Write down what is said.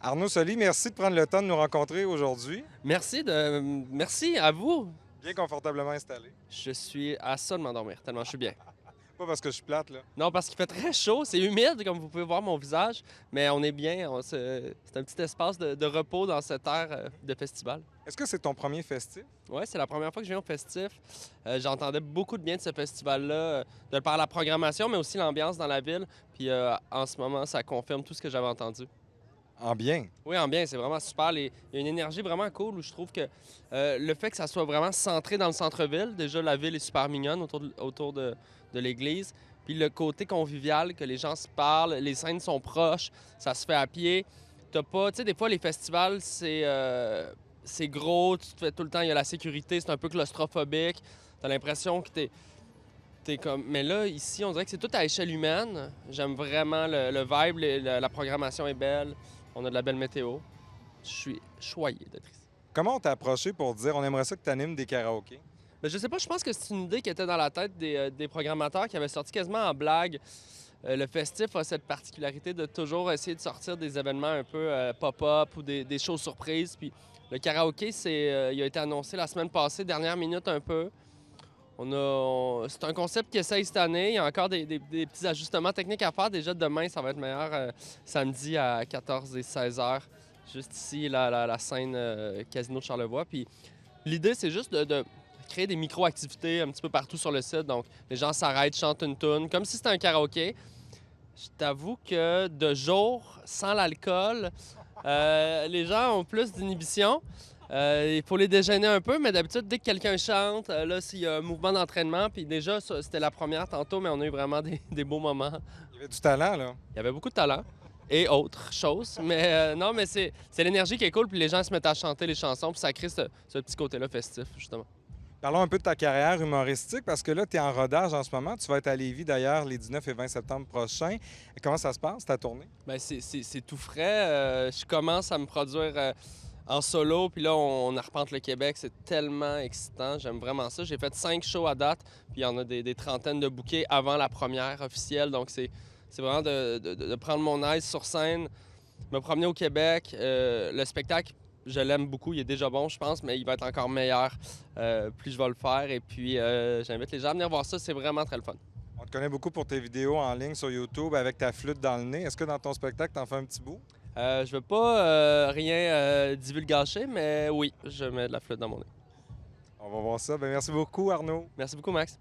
Arnaud Soli, merci de prendre le temps de nous rencontrer aujourd'hui. Merci à vous. Bien confortablement installé. Je suis à ça de m'endormir, tellement je suis bien. Pas parce que je suis plate, là. Non, parce qu'il fait très chaud, c'est humide, comme vous pouvez voir mon visage, mais on est bien. C'est un petit espace de repos dans cette ère de festival. Est-ce que c'est ton premier festif? Ouais, c'est la première fois que je viens au festif. J'entendais beaucoup de bien de ce festival-là, de par la programmation, mais aussi l'ambiance dans la ville. Puis en ce moment, ça confirme tout ce que j'avais entendu. En bien. Oui, en bien, c'est vraiment super. Il y a une énergie vraiment cool où je trouve que le fait que ça soit vraiment centré dans le centre-ville, déjà la ville est super mignonne autour de l'église. Puis le côté convivial, que les gens se parlent, les scènes sont proches, ça se fait à pied. T'as pas, tu sais, des fois les festivals, c'est gros, tu te fais tout le temps, il y a la sécurité, c'est un peu claustrophobique. T'as l'impression que t'es comme. Mais là, ici, on dirait que c'est tout à échelle humaine. J'aime vraiment le vibe, la programmation est belle. On a de la belle météo. Je suis choyé d'être ici. Comment on t'a approché pour dire on aimerait ça que tu animes des karaokés? Mais je sais pas, je pense que c'est une idée qui était dans la tête des programmateurs qui avaient sorti quasiment en blague. Le festif a cette particularité de toujours essayer de sortir des événements un peu pop-up ou des shows surprises. Puis le karaoké, il a été annoncé la semaine passée, dernière minute un peu. C'est un concept qui essaye cette année. Il y a encore des petits ajustements techniques à faire. Déjà demain, ça va être meilleur samedi à 14 et 16 heures. Juste ici, la scène Casino de Charlevoix. Puis l'idée, c'est juste de créer des micro-activités un petit peu partout sur le site. Donc, les gens s'arrêtent, chantent une tune, comme si c'était un karaoké. Je t'avoue que de jour, sans l'alcool, les gens ont plus d'inhibition. Il faut les déjeuner un peu, mais d'habitude, dès que quelqu'un chante, là, s'il y a un mouvement d'entraînement, puis déjà, c'était la première tantôt, mais on a eu vraiment des beaux moments. Il y avait du talent, là. Il y avait beaucoup de talent et autres choses, mais non, mais c'est l'énergie qui est cool, puis les gens se mettent à chanter les chansons, puis ça crée ce petit côté-là festif, justement. Parlons un peu de ta carrière humoristique parce que là, tu es en rodage en ce moment. Tu vas être à Lévis d'ailleurs les 19 et 20 septembre prochains. Comment ça se passe, ta tournée? Bien, c'est tout frais. Je commence à me produire en solo, puis là, on arpente le Québec. C'est tellement excitant. J'aime vraiment ça. J'ai fait 5 shows à date, puis il y en a des trentaines de bouquets avant la première officielle. Donc, c'est vraiment de prendre mon aise sur scène, me promener au Québec. Le spectacle, je l'aime beaucoup. Il est déjà bon, je pense, mais il va être encore meilleur plus je vais le faire. Et puis, j'invite les gens à venir voir ça. C'est vraiment très le fun. On te connaît beaucoup pour tes vidéos en ligne sur YouTube avec ta flûte dans le nez. Est-ce que dans ton spectacle, tu en fais un petit bout? Je veux pas rien divulgacher, mais oui, je mets de la flûte dans mon nez. On va voir ça. Ben, merci beaucoup, Arnaud. Merci beaucoup, Max.